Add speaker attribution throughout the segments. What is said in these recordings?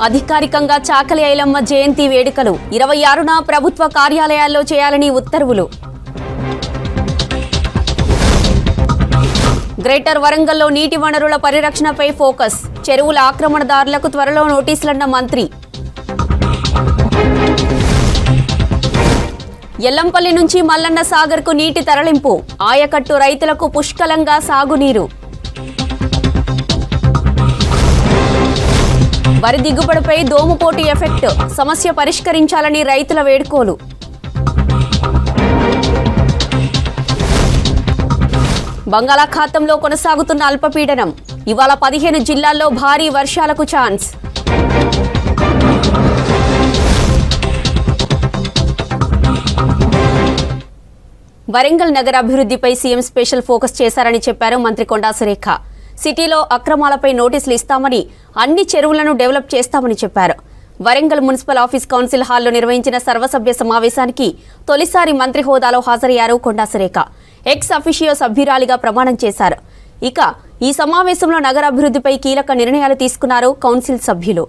Speaker 1: అధికారికంగా చాకలి ఐలమ్మ జయంతి వేడుకలు 26న ప్రభుత్వ కార్యాలయాల్లో చేయాలని ఉత్తర్వులు. గ్రేటర్ వరంగల్లో నీటి వనరుల పరిరక్షణపై ఫోకస్. చెరువుల ఆక్రమణదారులకు త్వరలో నోటీసులన్న మంత్రి. ఎల్లంపల్లి నుంచి మల్లన్న సాగర్కు నీటి తరలింపు. ఆయకట్టు రైతులకు పుష్కలంగా సాగునీరు. వరి దిగుబడిపై దోమపోటు ఎఫెక్ట్. సమస్య పరిష్కరించాలని రైతుల వేడుకోలు. బంగాళాఖాతంలో కొనసాగుతున్న అల్పపీడనం. ఇవాళ 15 జిల్లాల్లో భారీ వర్షాలకు ఛాన్స్. వరంగల్ నగర అభివృద్ధిపై సీఎం స్పెషల్ ఫోకస్ చేశారని చెప్పారు మంత్రి కొండా సురేఖ. సిటీలో అక్రమాలపై నోటీసులు ఇస్తామని, అన్ని చెరువులను డెవలప్ చేస్తామని చెప్పారు. వరంగల్ మున్సిపల్ ఆఫీస్ కౌన్సిల్ హాల్లో నిర్వహించిన సర్వసభ్య సమావేశానికి తొలిసారి మంత్రి హోదాలో హాజరయ్యారు కొండా సురేఖ. ఎక్స్ అఫిషియో సభ్యురాలిగా ప్రమాణం చేశారు. ఇక ఈ సమావేశంలో నగర అభివృద్ధిపై కీలక నిర్ణయాలు తీసుకున్నారు కౌన్సిల్ సభ్యులు.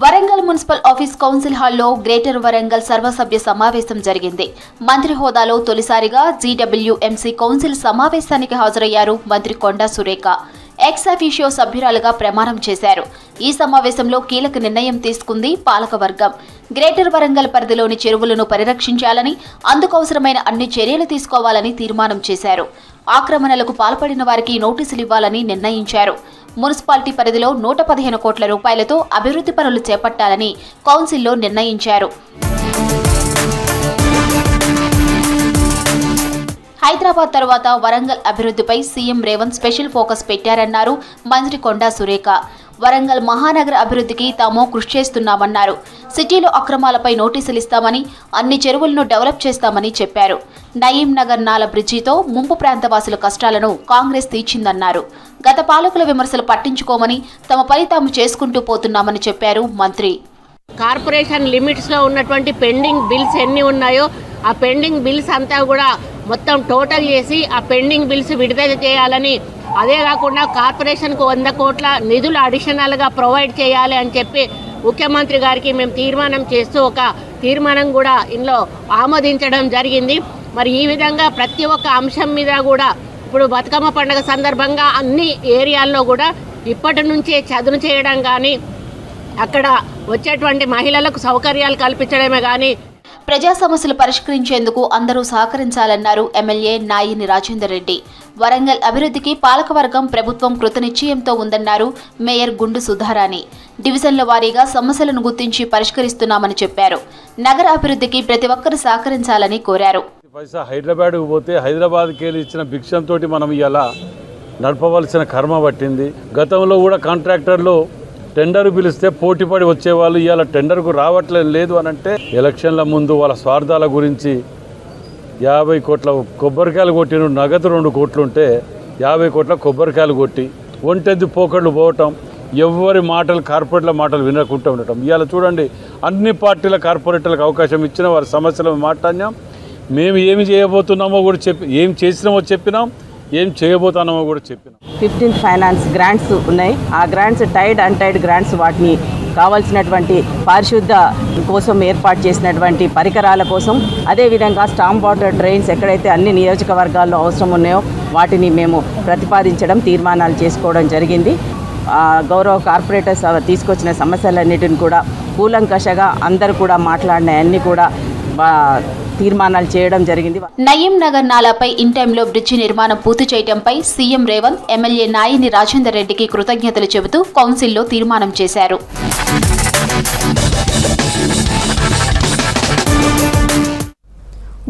Speaker 2: వరంగల్ మున్సిపల్ ఆఫీస్ కౌన్సిల్ హాల్లో గ్రేటర్ వరంగల్ సర్వసభ్య సమావేశం జరిగింది. మంత్రి హోదాలో తొలిసారిగా జీడబ్ల్యూఎంసీ కౌన్సిల్ సమావేశానికి హాజరయ్యారు మంత్రి కొండా సురేఖ. ఎక్స్ అఫిషియో సభ్యురాలుగా ప్రమాణం చేశారు. ఈ సమావేశంలో కీలక నిర్ణయం తీసుకుంది పాలకవర్గం. గ్రేటర్ వరంగల్ పరిధిలోని చెరువులను పరిరక్షించాలని, అందుకు అవసరమైన అన్ని చర్యలు తీసుకోవాలని తీర్మానం చేశారు. ఆక్రమణలకు పాల్పడిన వారికి నోటీసులు ఇవ్వాలని నిర్ణయించారు. మున్సిపాలిటీ పరిధిలో 115 కోట్ల రూపాయలతో అభివృద్ధి పనులు చేపట్టాలని కౌన్సిల్లో నిర్ణయించారు. హైదరాబాద్ తర్వాత వరంగల్ అభివృద్ధిపై సీఎం రేవంత్ స్పెషల్ ఫోకస్ పెట్టారన్నారు మంత్రి కొండా సురేఖ. వరంగల్ మహానగర అభివృద్ధికి తాము కృషి చేస్తున్నామన్నారు. సిటీలో అక్రమాలపై నోటీసులు ఇస్తామని, అన్ని చెరువులను డెవలప్ చేస్తామని చెప్పారు. నయీం నగర్ నాల బ్రిడ్జితో ముంపు ప్రాంతవాసుల కష్టాలను కాంగ్రెస్ తీర్చిందన్నారు. గత పాలకుల విమర్శలు పట్టించుకోమని, తమ పని తాము చేసుకుంటూ పోతున్నామని చెప్పారు మంత్రి.
Speaker 3: కార్పొరేషన్ లిమిట్స్లో ఉన్నటువంటి పెండింగ్ బిల్స్ ఎన్ని ఉన్నాయో ఆ పెండింగ్ బిల్స్ అంతా కూడా మొత్తం టోటల్ చేసి ఆ పెండింగ్ బిల్స్ విడుదల చేయాలని, అదే కాకుండా కార్పొరేషన్కు 100 కోట్ల నిధులు అడిషనల్గా ప్రొవైడ్ చేయాలి అని చెప్పి ముఖ్యమంత్రి గారికి మేము తీర్మానం చేస్తూ ఒక తీర్మానం కూడా ఇందులో ఆమోదించడం జరిగింది. మరి ఈ విధంగా ప్రతి ఒక్క అంశం మీద కూడా ఇప్పుడు బతుకమ్మ పండుగ సందర్భంగా అన్ని ఏరియాల్లో కూడా ఇప్పటి నుంచే చదును చేయడం కానీ, అక్కడ వచ్చేటువంటి మహిళలకు సౌకర్యాలు కల్పించడమే కానీ,
Speaker 2: ప్రజా సమస్యలు పరిష్కరించేందుకు అందరూ సహకరించాలన్నారు ఎమ్మెల్యే నాయిని రాజేందర్ రెడ్డి. వరంగల్ అభివృద్ధికి పాలకవర్గం ప్రభుత్వం కృతనిశ్చయంతో ఉందన్నారు మేయర్ గుండు సుధారాణి. డివిజన్ల వారీగా సమస్యలను గుర్తించి పరిష్కరిస్తున్నామని చెప్పారు. నగర అభివృద్ధికి ప్రతి ఒక్కరూ సహకరించాలని కోరారు.
Speaker 4: హైదరాబాద్ పోతే హైదరాబాద్కి వెళ్ళి ఇచ్చిన భిక్షంతో మనం ఇలా నడపవలసిన కర్మ పట్టింది. గతంలో కూడా కాంట్రాక్టర్లు టెండర్ పిలిస్తే పోటీపడి వచ్చేవాళ్ళు ఇవాళ టెండర్కు రావట్లేదు అని అంటే, ఎలక్షన్ల ముందు వాళ్ళ స్వార్థాల గురించి 50 కోట్ల కొబ్బరికాయలు కొట్టిన నగదు 2 కోట్లు ఉంటే 50 కోట్ల కొబ్బరికాయలు కొట్టి ఒంటెద్దు పోకళ్ళు పోవటం, ఎవరి మాటలు కార్పొరేట్ల మాటలు వినకుండా ఉండటం. ఇవాళ చూడండి, అన్ని పార్టీల కార్పొరేటర్లకు అవకాశం ఇచ్చిన వారి సమస్యలు మాట్లాడినాం. మేము ఏమి చేయబోతున్నామో కూడా ఏం చేసినామో చెప్పినాం, ఏం చేయబోతున్నామో కూడా చెప్పినాం.
Speaker 5: 15th ఫైనాన్స్ గ్రాంట్స్ ఉన్నాయి. ఆ గ్రాంట్స్ టైడ్ అన్టైడ్ గ్రాంట్స్, వాటిని కావాల్సినటువంటి పారిశుద్ధ కోసం ఏర్పాటు చేసినటువంటి పరికరాల కోసం, అదేవిధంగా స్టాంప్ వాటర్ డ్రైన్స్ ఎక్కడైతే అన్ని నియోజకవర్గాల్లో అవసరం ఉన్నాయో వాటిని మేము ప్రతిపాదించడం, తీర్మానాలు చేసుకోవడం జరిగింది. గౌరవ కార్పొరేటర్స్ తీసుకొచ్చిన సమస్యలన్నిటిని కూడా కూలంకషగా అందరూ కూడా మాట్లాడినవన్నీ కూడా తీర్మానాలు చేయడం జరిగింది.
Speaker 2: నయీం నగర్ నాలాపై ఇన్ టైంలో బ్రిడ్జి నిర్మాణం పూర్తి చేయడంపై సీఎం రేవంత్ ఎమ్మెల్యే నాయిని రాజేందర్ రెడ్డికి కృతజ్ఞతలు చెబుతూ కౌన్సిల్లో తీర్మానం చేశారు.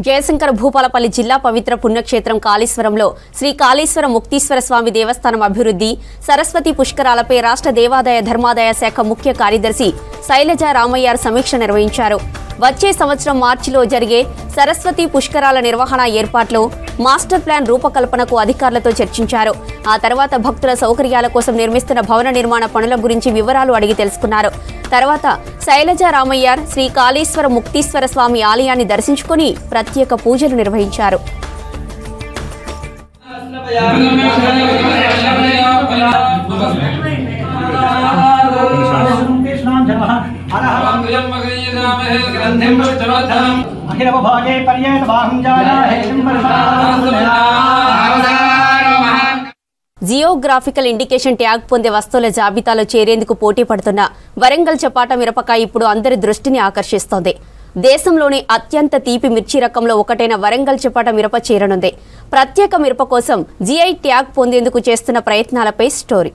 Speaker 1: జయశంకర్ భూపాలపల్లి జిల్లా పవిత్ర పుణ్యక్షేత్రం కాళేశ్వరంలో శ్రీ కాళేశ్వర ముక్తీశ్వర స్వామి దేవస్థానం అభివృద్ధి, సరస్వతి పుష్కరాలపై రాష్ట్ర దేవాదాయ ధర్మాదాయ శాఖ ముఖ్య కార్యదర్శి శైలజ రామయ్యార్ సమీక్ష నిర్వహించారు. వచ్చే సంవత్సరం మార్చిలో జరిగే సరస్వతి పుష్కరాల నిర్వహణ ఏర్పాట్లు, మాస్టర్ ప్లాన్ రూపకల్పనకు అధికారులతో చర్చించారు. ఆ తర్వాత భక్తుల సౌకర్యాల కోసం నిర్మిస్తున్న భవన నిర్మాణ పనుల గురించి వివరాలు అడిగి తెలుసుకున్నారు. తర్వాత శైలజ రామయ్యార్ శ్రీ కాళేశ్వర ముక్తీశ్వర స్వామి ఆలయాన్ని దర్శించుకుని ప్రత్యేక పూజలు నిర్వహించారు. జియోగ్రాఫికల్ ఇండికేషన్ ట్యాగ్ పొందే వస్తువుల జాబితాలో చేరేందుకు పోటీ పడుతున్న వరంగల్ చపాటా మిరపకాయ ఇప్పుడు అందరి దృష్టిని ఆకర్షిస్తోంది. దేశంలోని అత్యంత తీపి మిర్చి రకంలో ఒకటైన వరంగల్ చపాటా మిరప చేరనుంది. ప్రత్యేక మిరప కోసం జిఐ ట్యాగ్ పొందేందుకు చేస్తున్న ప్రయత్నాలపై స్టోరీ.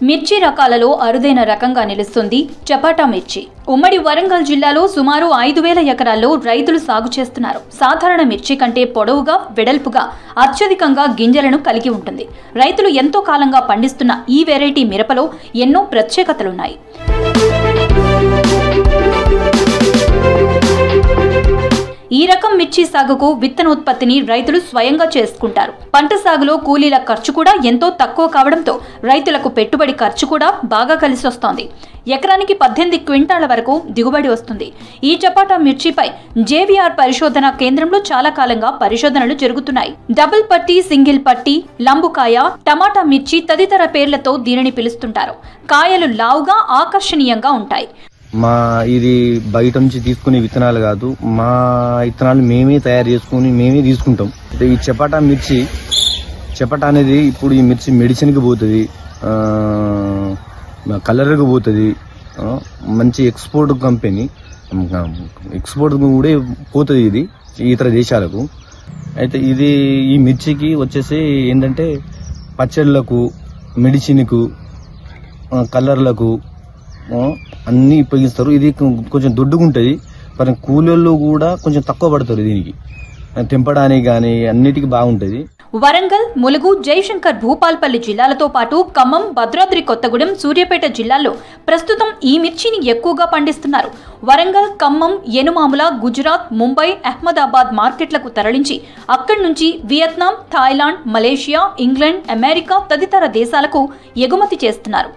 Speaker 2: మిర్చి రకాలలో అరుదైన రకంగా నిలుస్తుంది చపాటా మిర్చి. ఉమ్మడి వరంగల్ జిల్లాలో సుమారు 5,000 ఎకరాల్లో రైతులు సాగు చేస్తున్నారు. సాధారణ మిర్చి కంటే పొడవుగా, వెడల్పుగా, అత్యధికంగా గింజలను కలిగి ఉంటుంది. రైతులు ఎంతో కాలంగా పండిస్తున్న ఈ వెరైటీ మిరపలో ఎన్నో ప్రత్యేకతలున్నాయి. ఈ రకం మిర్చి సాగుకు విత్తనోత్పత్తిని రైతులు స్వయంగా చేసుకుంటారు. పంట సాగులో కూలీల ఖర్చు కూడా ఎంతో తక్కువ కావడంతో రైతులకు పెట్టుబడి ఖర్చు కూడా బాగా కలిసొస్తోంది. ఎకరానికి 18 క్వింటాల వరకు దిగుబడి వస్తుంది. ఈ చపాటా మిర్చిపై జేవీఆర్ పరిశోధన కేంద్రంలో చాలా కాలంగా పరిశోధనలు జరుగుతున్నాయి. డబుల్ పట్టి, సింగిల్ పట్టి, లంబుకాయ, టమాటా మిర్చి తదితర పేర్లతో దీనిని పిలుస్తుంటారు. కాయలు లావుగా ఆకర్షణీయంగా ఉంటాయి.
Speaker 6: ఇది బయట నుంచి తీసుకునే విత్తనాలు కాదు, మా విత్తనాలు మేమే తయారు చేసుకుని మేమే తీసుకుంటాం. ఈ చపాటా మిర్చి, చపాటా అనేది ఇప్పుడు ఈ మిర్చి మెడిసిన్కి పోతుంది, కలర్కి పోతుంది, మంచి ఎక్స్పోర్ట్ కంపెనీ, ఎక్స్పోర్ట్ కూడా పోతుంది ఇది ఇతర దేశాలకు. అయితే ఈ మిర్చికి వచ్చేసి ఏంటంటే పచ్చళ్ళకు, మెడిసిన్కు, కలర్లకు అన్నీ ఉపయోగిస్తారు. ఇది కొంచెం దొడ్డుగా ఉంటుంది, మరి కూలీళ్ళు కూడా కొంచెం తక్కువ పడతారు. దీనికి తెంపడానికి కానీ అన్నిటికీ బాగుంటుంది.
Speaker 2: వరంగల్, ములుగు, జయశంకర్ భూపాల్పల్లి జిల్లాలతో పాటు ఖమ్మం, భద్రాద్రి కొత్తగూడెం, సూర్యాపేట జిల్లాల్లో ప్రస్తుతం ఈ మిర్చిని ఎక్కువగా పండిస్తున్నారు. వరంగల్, ఖమ్మం, యనుమాముల, గుజరాత్, ముంబై, అహ్మదాబాద్ మార్కెట్లకు తరలించి అక్కడి నుంచి Vietnam, Thailand, Malaysia, England, America తదితర దేశాలకు ఎగుమతి చేస్తున్నారు.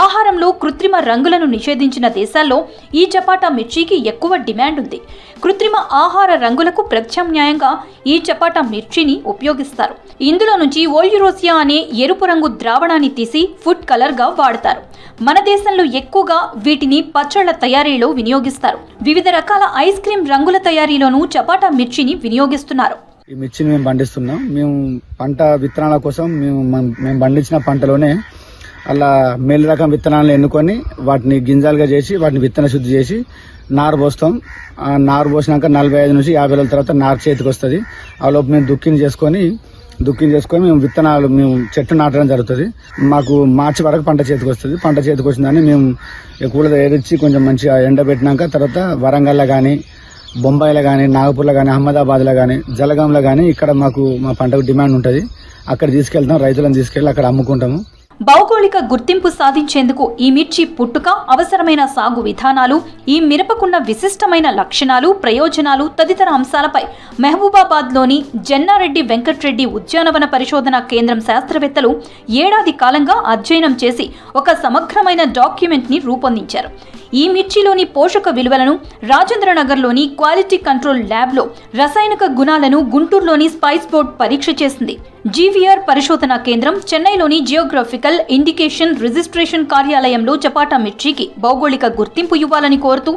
Speaker 2: ఆహారంలో కృత్రిమ రంగులను నిషేధించిన దేశాల్లో ఈ చపాటా మిర్చికి ఎక్కువ డిమాండ్ ఉంది. కృత్రిమ ఆహార రంగులకు ప్రత్యామ్నాయంగా ఈ చపాటా మిర్చిని ఉపయోగిస్తారు. ఇందులో నుంచి ఓల్యురోసియా అనే ఎరుపు రంగు ద్రావణాన్ని తీసి ఫుడ్ కలర్ గా వాడతారు. మన దేశంలో ఎక్కువగా వీటిని పచ్చళ్ల తయారీలో వినియోగిస్తారు. వివిధ రకాల ఐస్ క్రీం రంగుల తయారీలోనూ చపాటా మిర్చిని వినియోగిస్తున్నారు.
Speaker 7: ఈ మిర్చిని మేము పండిస్తున్నాం. మేము పంట విత్తనాల కోసం మేము పండించిన పంటలోనే అలా మేలు రకం విత్తనాలను ఎన్నుకొని వాటిని గింజాలుగా చేసి వాటిని విత్తన శుద్ధి చేసి నారు పోస్తాం. ఆ నారు పోసినాక 45 నుంచి 50 రోజుల తర్వాత నారు చేతికి వస్తుంది. ఆ లోపు మేము దుక్కిని చేసుకొని మేము విత్తనాలు చెట్టు నాటడం జరుగుతుంది. మాకు మార్చి వరకు పంట చేతికి వస్తుంది. పంట చేతికి వచ్చిందని మేము ఎక్కువగా ఏరిచ్చి కొంచెం మంచిగా ఎండబెట్టినాక తర్వాత వరంగల్లో కానీ, బొంబాయిలో కానీ, నాగపూర్లో కానీ, అహ్మదాబాద్లో కానీ, జలగాంలో కానీ ఇక్కడ మాకు మా పంటకు డిమాండ్ ఉంటుంది. అక్కడ తీసుకెళ్తాం, రైతులను తీసుకెళ్లి అక్కడ అమ్ముకుంటాము.
Speaker 2: భౌగోళిక గుర్తింపు సాధించేందుకు ఈ మిర్చి పుట్టుక, అవసరమైన సాగు విధానాలు, ఈ మిరపకున్న విశిష్టమైన లక్షణాలు, ప్రయోజనాలు తదితర అంశాలపై మహబూబాబాద్లోని జన్నారెడ్డి వెంకట్రెడ్డి ఉద్యానవన పరిశోధన కేంద్రం శాస్త్రవేత్తలు ఏడాది కాలంగా అధ్యయనం చేసి ఒక సమగ్రమైన డాక్యుమెంట్ని రూపొందించారు. ఈ మిర్చిలోని పోషక విలువలను రాజేంద్రనగర్లోని క్వాలిటీ కంట్రోల్ ల్యాబ్లో, రసాయనిక గుణాలను గుంటూరులోని స్పైస్ బోర్డ్ పరీక్ష చేసింది. జీవీఆర్ పరిశోధనా కేంద్రం చెన్నైలోని జియోగ్రాఫికల్ ఇండికేషన్ రిజిస్ట్రేషన్ కార్యాలయంలో చపాటా మిర్చికి భౌగోళిక గుర్తింపు ఇవ్వాలని కోరుతూ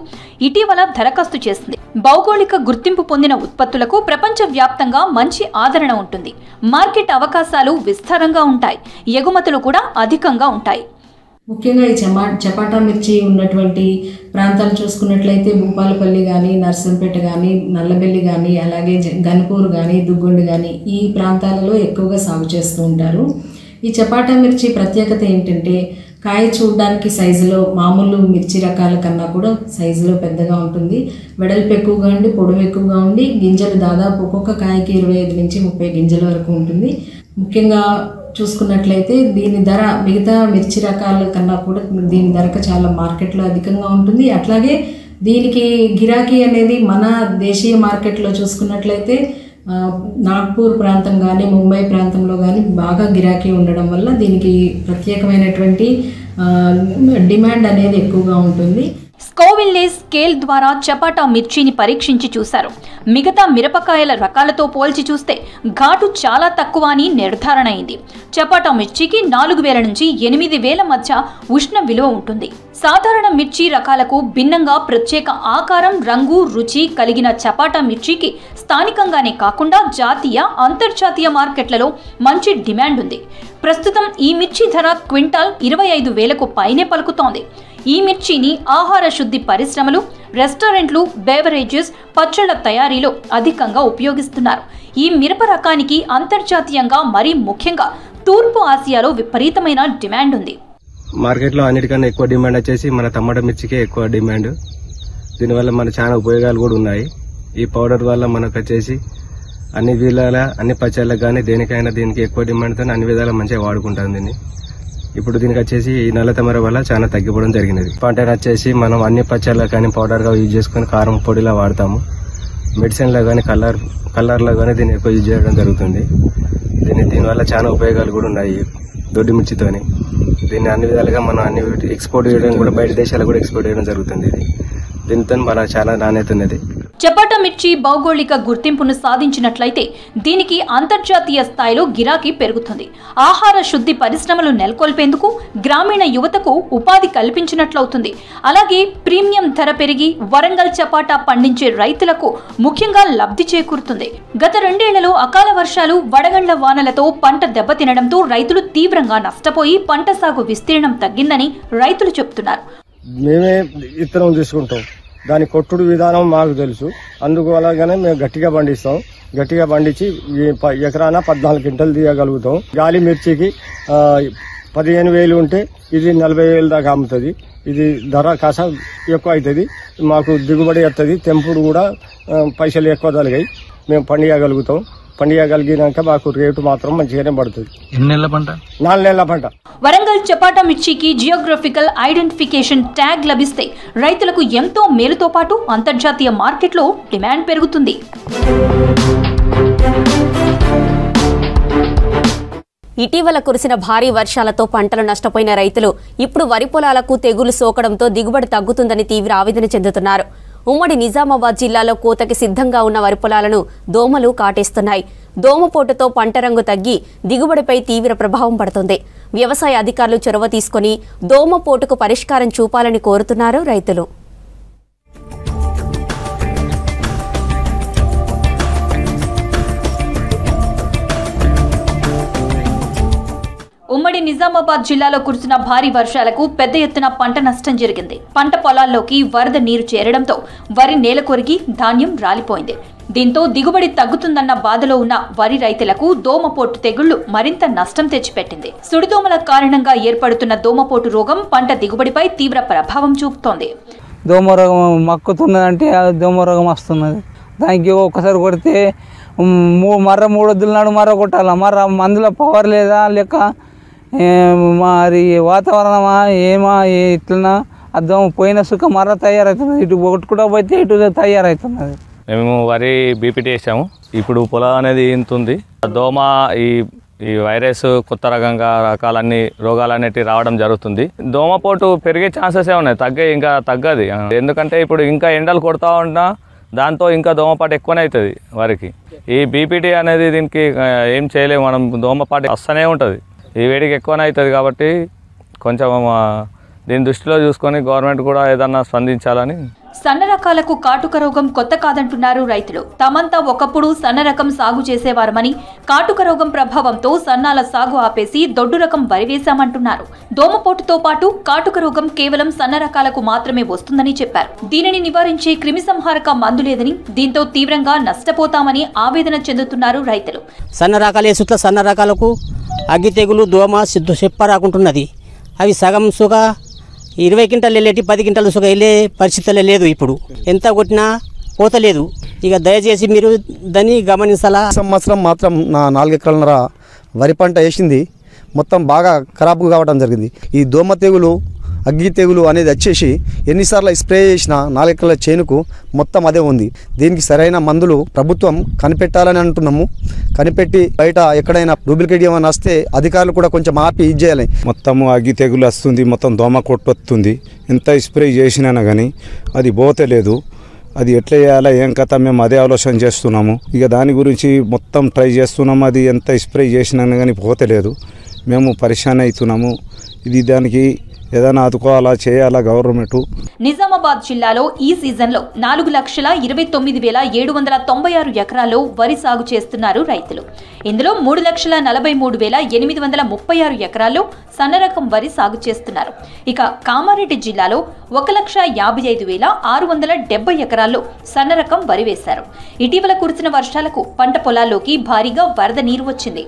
Speaker 2: ఇటీవల దరఖాస్తు చేసింది. భౌగోళిక గుర్తింపు పొందిన ఉత్పత్తులకు ప్రపంచవ్యాప్తంగా మంచి ఆదరణ ఉంటుంది. మార్కెట్ అవకాశాలు విస్తారంగా ఉంటాయి. ఎగుమతులు కూడా అధికంగా ఉంటాయి.
Speaker 8: ముఖ్యంగా ఈ చపాటా మిర్చి ఉన్నటువంటి ప్రాంతాలు చూసుకున్నట్లయితే భూపాలపల్లి కానీ, నర్సంపేట కానీ, నల్లబెల్లి కానీ, అలాగే గన్పూర్ కానీ, దుగ్గొండి కానీ ఈ ప్రాంతాలలో ఎక్కువగా సాగు చేస్తూ ఉంటారు. ఈ చపాటా మిర్చి ప్రత్యేకత ఏంటంటే కాయ చూడడానికి సైజులో మామూలు మిర్చి రకాల కన్నా కూడా సైజులో పెద్దగా ఉంటుంది. వెడల్పు ఎక్కువగా ఉండి, పొడవు ఎక్కువగా ఉండి, గింజలు దాదాపు ఒక్కొక్క కాయకి 25 నుంచి 30 గింజల వరకు ఉంటుంది. ముఖ్యంగా చూసుకున్నట్లయితే దీని ధర మిగతా మిర్చి రకాల కన్నా కూడా దీని ధరకు చాలా మార్కెట్లో అధికంగా ఉంటుంది. అట్లాగే దీనికి గిరాకీ అనేది మన దేశీయ మార్కెట్లో చూసుకున్నట్లయితే నాగ్పూర్ ప్రాంతం కానీ, ముంబై ప్రాంతంలో కానీ బాగా గిరాకీ ఉండడం వల్ల దీనికి ప్రత్యేకమైనటువంటి డిమాండ్ అనేది ఎక్కువగా ఉంటుంది.
Speaker 2: స్కోవిల్లే స్కేల్ ద్వారా చపాటా మిర్చిని పరీక్షించి చూశారు. మిగతా మిరపకాయల రకాలతో పోల్చి చూస్తే ఘాటు చాలా తక్కువ అని నిర్ధారణ అయింది. చపాటా మిర్చికి 4000 నుంచి 8000 మధ్య ఉష్ణ విలువ ఉంటుంది. సాధారణ మిర్చి రకాలకు భిన్నంగా ప్రత్యేక ఆకారం, రంగు, రుచి కలిగిన చపాటా మిర్చికి స్థానికంగానే కాకుండా జాతీయ, అంతర్జాతీయ మార్కెట్లలో మంచి డిమాండ్ ఉంది. ప్రస్తుతం ఈ మిర్చి ధర క్వింటాల్ 25,000కు పైనే పలుకుతోంది. ఈ మిర్చిని ఆహార శుద్ధి పరిశ్రమలు, రెస్టారెంట్లు, బేవరేజెస్, పచ్చళ్ల తయారీలో అధికంగా ఉపయోగిస్తున్నారు. ఈ మిరప రకానికి అంతర్జాతీయంగా, మరీ ముఖ్యంగా తూర్పు ఆసియాలో విపరీతమైన డిమాండ్ ఉంది.
Speaker 6: మార్కెట్లో అన్నిటికన్నా ఎక్కువ డిమాండ్ వచ్చేసి మన టమాటా మిర్చికే ఎక్కువ డిమాండ్. దీనివల్ల మన చాలా ఉపయోగాలు కూడా ఉన్నాయి. ఈ పౌడర్ వల్ల మనకు వచ్చేసి అన్ని విధాల, అన్ని పచ్చళ్ళకు కానీ దేనికైనా దీనికి ఎక్కువ డిమాండ్తో అన్ని విధాలా మంచిగా వాడుకుంటాం దీన్ని. ఇప్పుడు దీనికి వచ్చేసి ఈ నల్ల తమర వల్ల చాలా తగ్గిపోవడం జరిగినది. పంటను వచ్చేసి మనం అన్ని పచ్చళ్ళకు కానీ పౌడర్గా యూజ్ చేసుకుని కారం పొడిలా వాడతాము. మెడిసిన్లో కానీ కలర్లో కానీ దీన్ని ఎక్కువ యూజ్ చేయడం జరుగుతుంది. దీనివల్ల చాలా ఉపయోగాలు కూడా ఉన్నాయి. దొడ్డి మిర్చితోని దీన్ని అన్ని విధాలుగా మనం అన్ని ఎక్స్పోర్ట్ చేయడం కూడా, బయట దేశాలకు కూడా ఎక్స్పోర్ట్ చేయడం జరుగుతుంది. దీనితో మన చాలా నాణ్యత ఉన్నది.
Speaker 2: చపాటా మిర్చి భౌగోళిక గుర్తింపును సాధించినట్లయితే దీనికి అంతర్జాతీయ స్థాయిలో గిరాకీ పెరుగుతుంది. ఆహార శుద్ధి పరిశ్రమలు నెలకొల్పేందుకు గ్రామీణ యువతకు ఉపాధి కల్పించినట్లవుతుంది. అలాగే ప్రీమియం ధర పెరిగి వరంగల్ చపాటా పండించే రైతులకు ముఖ్యంగా లబ్ధి చేకూరుతుంది. గత 2 ఏళ్లలో అకాల వర్షాలు, వడగండ్ల వానలతో పంట దెబ్బతినడంతో రైతులు తీవ్రంగా నష్టపోయి పంట సాగు విస్తీర్ణం తగ్గిందని రైతులు చెబుతున్నారు.
Speaker 7: మేమే విత్తనం తీసుకుంటాం, దాని కొట్టుడు విధానం మాకు తెలుసు. అందుకు అలాగనే మేము గట్టిగా పండిస్తాం. గట్టిగా పండించి ఎకరాన 14 క్వింటల్ తీయగలుగుతాం. గాలి మిర్చికి 15,000 ఉంటే ఇది 40,000 దాకా అమ్ముతుంది. ఇది ధర కాస ఎక్కువ అవుతుంది, మాకు దిగుబడి వస్తుంది. తెంపుడు కూడా పైసలు ఎక్కువ తలిగాయి. మేము పండియగలుగుతాం. పండియగలిగినాక మాకు రేటు మాత్రం మంచిగానే పడుతుంది. 4 నెలల పంట.
Speaker 2: వరంగల్ చపాటా మిర్చికి జియోగ్రఫికల్ ఐడెంటిఫికేషన్ ట్యాగ్ లభిస్తే రైతులకు ఎంతో మేలుతో పాటు అంతర్జాతీయ మార్కెట్లో డిమాండ్ పెరుగుతుంది.
Speaker 1: ఇటీవల కురిసిన భారీ వర్షాలతో పంటలు నష్టపోయిన రైతులు ఇప్పుడు వరి పొలాలకు తెగులు సోకడంతో దిగుబడి తగ్గుతుందని తీవ్ర ఆవేదన చెందుతున్నారు. ఉమ్మడి నిజామాబాద్ జిల్లాలో కోతకి సిద్ధంగా ఉన్న వరి పొలాలను దోమలు కాటేస్తున్నాయి. దోమపోటుతో పంట రంగు తగ్గి దిగుబడిపై తీవ్ర ప్రభావం పడుతుంది. వ్యవసాయ అధికారులు చొరవ తీసుకుని దోమపోటుకు పరిష్కారం చూపాలని కోరుతున్నారు రైతులు.
Speaker 2: ఉమ్మడి నిజామాబాద్ జిల్లాలో కురిసిన భారీ వర్షాలకు పెద్ద ఎత్తున పంట నష్టం జరిగింది. పంట పొలాల్లోకి వరద నీరు చేరడంతో వరి నేల కొరిగి ధాన్యం రాలిపోయింది. దీంతో దిగుబడి తగ్గుతుందన్న బాధలో ఉన్న వరి రైతులకు దోమపోటు తెగుళ్లు మరింత నష్టం తెచ్చిపెట్టింది. సుడిదోమల కారణంగా ఏర్పడుతున్న దోమపోటు రోగం పంట దిగుబడిపై తీవ్ర ప్రభావం చూపుతోంది.
Speaker 9: దోమరోగం మక్కుతున్నదంటే దోమరోగం వస్తున్నది. దానికి ఒక్కసారి కొడితే 3 వద్దుల నాడు మరో కొట్టాల, మర మందుల పవర్ లేదా లేక మరి వాతావరణమా ఏమా ఇట్లనా అర్థం పోయిన సుఖ మర తయారవుతున్నది. ఇటు కొట్టుకుంటూ పోతే ఇటు తయారవుతున్నది.
Speaker 10: మేము వరి బీపీటీ వేసాము. ఇప్పుడు పొలం అనేది ఇంతుంది. దోమ ఈ వైరస్ కొత్త రకాలన్నీ రోగాలు అనేటివి రావడం జరుగుతుంది. దోమపోటు పెరిగే ఛాన్సెస్ ఉన్నాయి, ఇంకా తగ్గది. ఎందుకంటే ఇప్పుడు ఇంకా ఎండలు కొడతా ఉన్నా దాంతో ఇంకా దోమపాటు ఎక్కువనే అవుతుంది వరికి. ఈ బీపీటీ అనేది దీనికి ఏం చేయలేము మనం. దోమపాటు వస్తూనే ఉంటుంది, ఈ వేడికి ఎక్కువనే అవుతుంది. కాబట్టి కొంచెం దీని దృష్టిలో చూసుకొని గవర్నమెంట్ కూడా ఏదన్నా స్పందించాలని.
Speaker 2: సన్న రకాలకు కాటుక రోగం కొత్త కాదంటున్నారు రైతులు. తమంతా ఒకప్పుడు సన్న రకం సాగు చేసేవారమని, కాటుక రోగం ప్రభావంతో సన్నాల సాగు ఆపేసి దొడ్డు రకం వరి వేశామంటున్నారు. దోమపోటుతో పాటు కాటుక రోగం కేవలం సన్న రకాలకు మాత్రమే వస్తుందని చెప్పారు. దీనిని నివారించే క్రిమిసంహారక మందు లేదని, దీంతో తీవ్రంగా నష్టపోతామని ఆవేదన చెందుతున్నారు రైతులు.
Speaker 11: సన్న రకాలు వేసుట్ల సన్న రకాలకు అగ్గి తెగులు, దోమ చెప్ప రాకుంటున్నది. అవి సగం సుగ 20 క్వింటాలు వెళ్ళేటి 10 క్వింటాలు సుగ వెళ్ళే పరిస్థితులే లేదు. ఇప్పుడు ఎంత కొట్టినా పోతలేదు. ఇక దయచేసి మీరు దాన్ని గమనించాలా.
Speaker 12: సంవత్సరం మాత్రం నా 4 ఎకరాలన్నర వరి పంట వేసింది మొత్తం బాగా ఖరాబు కావడం జరిగింది. ఈ దోమ తెగులు అగ్గి తెగులు అనేది వచ్చేసి ఎన్నిసార్లు స్ప్రే చేసినా 4 ఎకరాల చేనుకు మొత్తం అదే ఉంది. దీనికి సరైన మందులు ప్రభుత్వం కనిపెట్టాలని అంటున్నాము. కనిపెట్టి బయట ఎక్కడైనా డూప్లికేట్ ఏమైనా వస్తే అధికారులు కూడా కొంచెం ఆపి ఇది చేయాలి.
Speaker 13: మొత్తము అగ్గి తెగులు వస్తుంది, మొత్తం దోమ కొట్టొస్తుంది. ఎంత స్ప్రే చేసినా కానీ అది పోతలేదు. అది ఎట్లా చేయాలా ఏం కథ మేము అదే ఆలోచన చేస్తున్నాము. ఇక దాని గురించి మొత్తం ట్రై చేస్తున్నాము. అది ఎంత స్ప్రే చేసినా కానీ పోతలేదు. మేము పరిశాన్ అవుతున్నాము. ఇది దానికి ఏదైనా ఆదుకోవాలా చేయాలా గవర్నమెంట్.
Speaker 14: నిజామాబాద్ జిల్లాలో ఈ సీజన్లో 4,29,796 ఎకరాల్లో వరి సాగు చేస్తున్నారు రైతులు. ఇందులో 3,43,836 ఎకరాల్లో సన్నరకం వరి సాగు చేస్తున్నారు. ఇక కామారెడ్డి జిల్లాలో 1,55,670 ఎకరాల్లో సన్నరకం వరి వేశారు. ఇటీవల కురిసిన వర్షాలకు పంట పొలాల్లోకి భారీగా వరద నీరు వచ్చింది.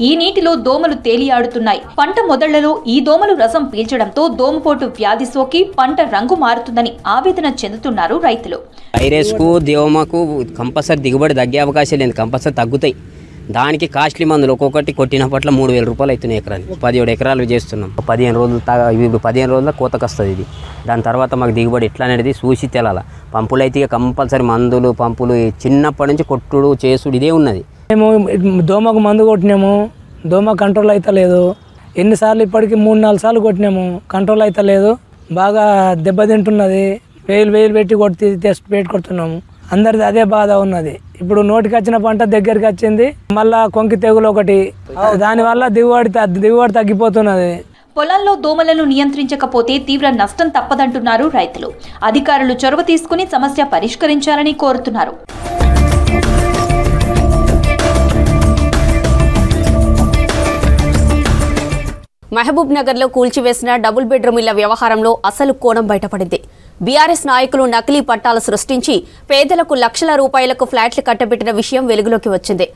Speaker 14: ఈ నీటిలో దోమలు తేలియాడుతున్నాయి. పంట మొదళ్లలో ఈ దోమలు రసం పీల్చడంతో దోమపోటు వ్యాధి సోకి పంట రంగు మారుతుందని ఆవేదన చెందుతున్నారు రైతులు.
Speaker 15: వైరస్కు దోమకు కంపల్సరీ దిగుబడి తగ్గే అవకాశాలు లేదు, కంపల్సరీ తగ్గుతాయి. దానికి కాస్ట్లీ మందులు ఒక్కొక్కటి కొట్టిన పట్ల 3,000 రూపాయలు అవుతున్నాయి ఎకరానికి. 17 ఎకరాలు చేస్తున్నాం. 15 రోజులు ఇప్పుడు 15 రోజుల కోతకు వస్తుంది ఇది. దాని తర్వాత మాకు దిగుబడి ఎట్లా అనేది చూసి తెలాల. పంపులు అయితే కంపల్సరీ మందులు పంపులు చిన్నప్పటి నుంచి కొట్టుడు చేసుడు ఇదే ఉన్నది.
Speaker 9: మేము దోమకు మందు కొట్టినాము, దోమ కంట్రోల్ అయితే లేదు. ఎన్నిసార్లు ఇప్పటికి 3-4 సార్లు కొట్టినాము, కంట్రోల్ అయితే లేదు. బాగా దెబ్బతింటున్నది. వేలు పెట్టి కొడుతున్నాము. అందరిది అదే బాధ ఉన్నది. ఇప్పుడు నోటికి వచ్చిన పంట దగ్గరికి వచ్చింది, మళ్ళా కొంకి తెగులు ఒకటి, దానివల్ల దిగుబడి తగ్గిపోతున్నది.
Speaker 14: పొలాల్లో దోమలను నియంత్రించకపోతే తీవ్ర నష్టం తప్పదంటున్నారు రైతులు. అధికారులు చొరవ తీసుకుని సమస్య పరిష్కరించాలని కోరుతున్నారు.
Speaker 1: మహబూబ్ నగర్ లో కూల్చివేసిన డబుల్ బెడ్రూమ్ ఇళ్ల వ్యవహారంలో అసలు కోణం బయటపడింది. బీఆర్ఎస్ నాయకులు నకిలీ పట్టాలు సృష్టించి పేదలకు లక్షల రూపాయలకు ఫ్లాట్లు కట్టబెట్టిన విషయం వెలుగులోకి వచ్చింది.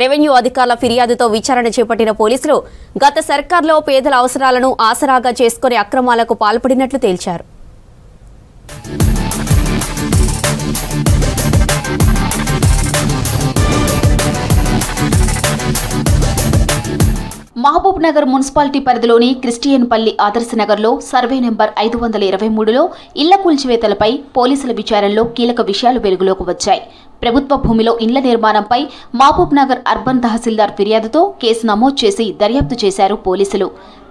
Speaker 1: రెవెన్యూ అధికారుల ఫిర్యాదుతో విచారణ చేపట్టిన పోలీసులు గత సర్కార్లో పేదల అవసరాలను ఆసరాగా చేసుకుని అక్రమాలకు పాల్పడినట్లు తేల్చారు.
Speaker 2: మహబూబ్ నగర్ మున్సిపాలిటీ పరిధిలోని క్రిస్టియన్పల్లి ఆదర్శనగర్లో సర్వే నెంబర్ 523లో ఇళ్ల కూల్చివేతలపై పోలీసుల విచారణలో కీలక విషయాలు వెలుగులోకి వచ్చాయి. ప్రభుత్వ భూమిలో ఇండ్ల నిర్మాణంపై మహబూబ్ నగర్ అర్బన్ తహసీల్దార్ ఫిర్యాదుతో కేసు నమోదు చేసి దర్యాప్తు చేశారు పోలీసులు.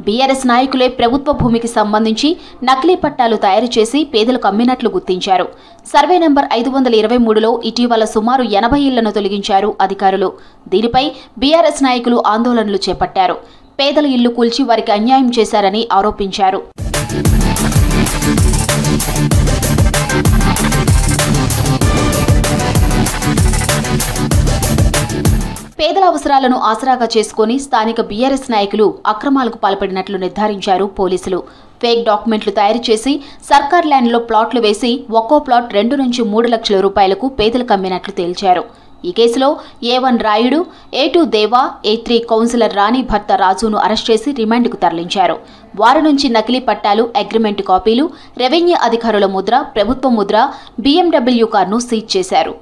Speaker 2: బీఆర్ఎస్ నాయకులే ప్రభుత్వ భూమికి సంబంధించి నకిలీ పట్టాలు తయారు చేసి పేదలకు అమ్మినట్లు గుర్తించారు. సర్వే నెంబర్ 523లో ఇటీవల సుమారు 80 ఇళ్లను తొలగించారు అధికారులు. దీనిపై బీఆర్ఎస్ నాయకులు ఆందోళనలు చేపట్టారు. పేదల ఇల్లు కూల్చి వారికి అన్యాయం చేశారని ఆరోపించారు. పేదల అవసరాలను ఆసరాగా చేసుకుని స్థానిక బీఆర్ఎస్ నాయకులు అక్రమాలకు పాల్పడినట్లు నిర్ధారించారు పోలీసులు. ఫేక్ డాక్యుమెంట్లు తయారు చేసి సర్కార్ ల్యాండ్లో ప్లాట్లు వేసి ఒక్కో ప్లాట్ 2 నుంచి 3 లక్షల రూపాయలకు పేదలకు అమ్మినట్లు తేల్చారు. ఈ కేసులో A1 రాయుడు, A2 దేవా, A3 కౌన్సిలర్ రాణి భర్త రాజును అరెస్ట్ చేసి రిమాండ్కు తరలించారు. వారి నుంచి నకిలీ పట్టాలు, అగ్రిమెంట్ కాపీలు, రెవెన్యూ అధికారుల ముద్ర, ప్రభుత్వ ముద్ర, BMW కార్ను సీజ్ చేశారు.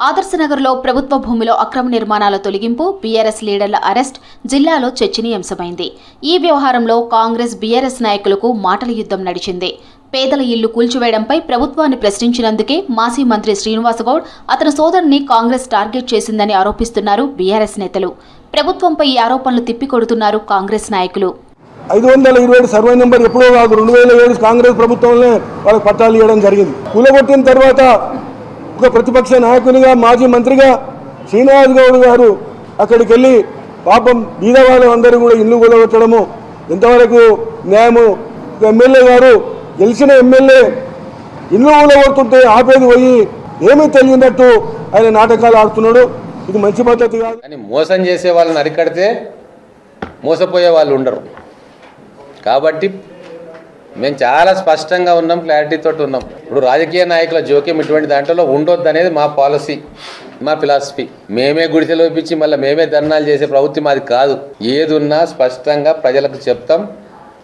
Speaker 2: ఆదర్శనగర్లో ప్రభుత్వ భూమిలో అక్రమ నిర్మాణాల తొలగింపు, బీఆర్ఎస్ లీడర్ల అరెస్ట్ జిల్లాలో చర్చనీయాంశమైంది. ఈ వ్యవహారంలో కాంగ్రెస్ బీఆర్ఎస్ నాయకులకు మాటల యుద్ధం నడిచింది. పేదల ఇల్లు కూల్చివేయడంపై ప్రభుత్వాన్ని ప్రశ్నించినందుకే మాజీ మంత్రి శ్రీనివాసగౌడ్ అతని సోదరుని కాంగ్రెస్ టార్గెట్ చేసిందని ఆరోపిస్తున్నారు బీఆర్ఎస్ నేతలు. ప్రభుత్వంపై ఈ ఆరోపణలు తిప్పికొడుతున్నారు కాంగ్రెస్ నాయకులు.
Speaker 16: 527 సర్వే నెంబర్ ఎప్పుడో కాదు, 2007 కాంగ్రెస్ ప్రభుత్వంలో వాళ్ళకి పట్టాలు ఇవ్వడం జరిగింది. కూలగొట్టిన తర్వాత ఒక ప్రతిపక్ష నాయకునిగా మాజీ మంత్రిగా శ్రీనివాస్ గౌడ్ గారు అక్కడికి వెళ్ళి పాపం బీదవాళ్ళు అందరూ కూడా ఇల్లు కూలగొట్టడము ఎంతవరకు న్యాయము? ఎమ్మెల్యే గారు గెలిచిన ఎమ్మెల్యే ఇల్లు కూలగొడుతుంటే ఆపేది పోయి ఏమీ తెలియనట్టు ఆయన నాటకాలు ఆడుతున్నాడు. ఇది మంచి పద్ధతి కాదు.
Speaker 17: కానీ మోసం చేసే వాళ్ళని అరికడితే మోసపోయే వాళ్ళు ఉండరు. కాబట్టి మేము చాలా స్పష్టంగా ఉన్నాం, క్లారిటీతో ఉన్నాం. ఇప్పుడు రాజకీయ నాయకుల జోక్యం ఇటువంటి దాంట్లో ఉండొద్దు అనేది మా పాలసీ, మా ఫిలాసఫీ. మేమే గుడిసెలు ఇప్పించి మళ్ళీ మేమే ధర్నాలు చేసే ప్రవృత్తి మాది కాదు. ఏది ఉన్నా స్పష్టంగా ప్రజలకు చెప్తాం.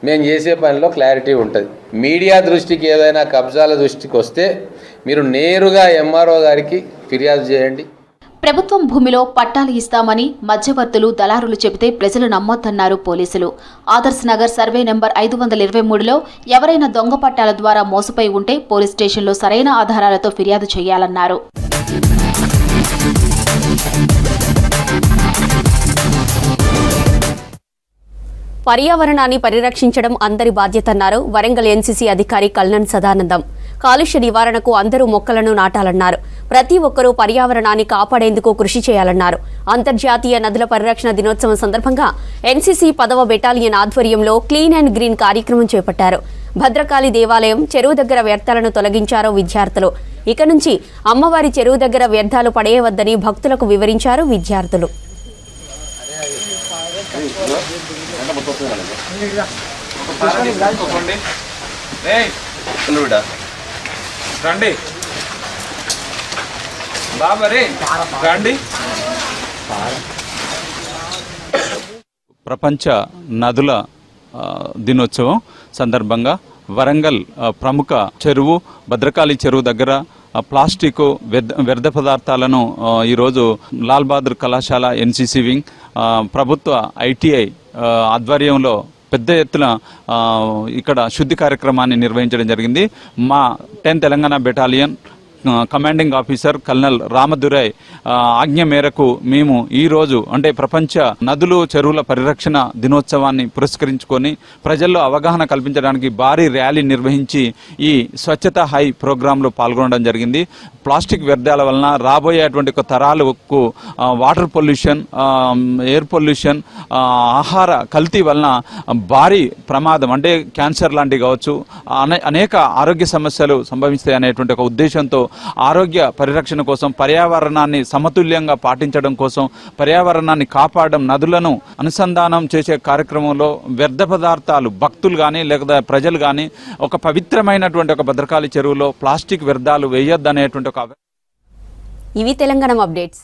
Speaker 17: మేము చేసే పనిలో క్లారిటీ ఉంటుంది. మీడియా దృష్టికి ఏదైనా కబ్జాల దృష్టికి వస్తే మీరు నేరుగా MRO గారికి ఫిర్యాదు చేయండి.
Speaker 2: ప్రభుత్వం భూమిలో పట్టాలు ఇస్తామని మధ్యవర్తులు దళారులు చెబితే ప్రజలు నమ్మొద్దన్నారు పోలీసులు. ఆదర్శ్ నగర్ సర్వే నెంబర్ 523లో ఎవరైనా దొంగ పట్టాల ద్వారా మోసపోయి ఉంటే పోలీస్ స్టేషన్లో సరైన ఆధారాలతో ఫిర్యాదు చేయాలన్నారు.
Speaker 1: పర్యావరణాన్ని పరిరక్షించడం అందరి బాధ్యతన్నారు వరంగల్ ఎన్సీసీ అధికారి కల్నన్ సదానందం. కాలుష్య నివారణకు అందరూ మొక్కలను నాటాలన్నారు. ప్రతి ఒక్కరూ పర్యావరణాన్ని కాపాడేందుకు కృషి చేయాలన్నారు. అంతర్జాతీయ నదుల పరిరక్షణ దినోత్సవం సందర్భంగా ఎన్సీసీ 10వ బెటాలియన్ ఆధ్వర్యంలో క్లీన్ అండ్ గ్రీన్ కార్యక్రమం చేపట్టారు. భద్రకాళి దేవాలయం చెరువు దగ్గర వ్యర్థాలను తొలగించారు విద్యార్థులు. ఇక నుంచి అమ్మవారి చెరువు దగ్గర వ్యర్థాలు పడేయవద్దని భక్తులకు వివరించారు విద్యార్థులు.
Speaker 18: ప్రపంచ నదుల దినోత్సవం సందర్భంగా వరంగల్ ప్రముఖ చెరువు భద్రకాళి చెరువు దగ్గర ప్లాస్టిక్ వ్యర్థ పదార్థాలను ఈరోజు లాల్ బహదూర్ కళాశాల ఎన్సీసీ వింగ్ ప్రభుత్వ ఐటీఐ ఆధ్వర్యంలో పెద్ద ఎత్తున ఇక్కడ శుద్ధి కార్యక్రమాన్ని నిర్వహించడం జరిగింది. మా 10th Telangana battalion commanding officer colonel Ramadurai ఆజ్ఞ మేరకు మేము ఈరోజు అంటే ప్రపంచ నదులు చెరువుల పరిరక్షణ దినోత్సవాన్ని పురస్కరించుకొని ప్రజల్లో అవగాహన కల్పించడానికి భారీ ర్యాలీ నిర్వహించి ఈ స్వచ్ఛత హై ప్రోగ్రాంలో పాల్గొనడం జరిగింది. ప్లాస్టిక్ వ్యర్థాల వలన రాబోయేటువంటి తరాలకు వాటర్ పొల్యూషన్, ఎయిర్ పొల్యూషన్, ఆహార కల్తీ వలన భారీ ప్రమాదం అంటే క్యాన్సర్ లాంటివి కావచ్చు, అనేక ఆరోగ్య సమస్యలు సంభవిస్తాయి అనేటువంటి ఒక ఉద్దేశంతో ఆరోగ్య పరిరక్షణ కోసం పర్యావరణాన్ని సమతుల్యంగా పాటించడం కోసం పర్యావరణాన్ని కాపాడడం నదులను అనుసంధానం చేసే కార్యక్రమంలో వ్యర్థ పదార్థాలు భక్తులు కానీ లేకపోతే ప్రజలు కానీ ఒక పవిత్రమైనటువంటి ఒక భద్రకాళి చెరువులో ప్లాస్టిక్ వ్యర్థాలు వేయొద్దనేటువంటి ఒక
Speaker 1: ఇవి తెలంగాణ అప్డేట్స్.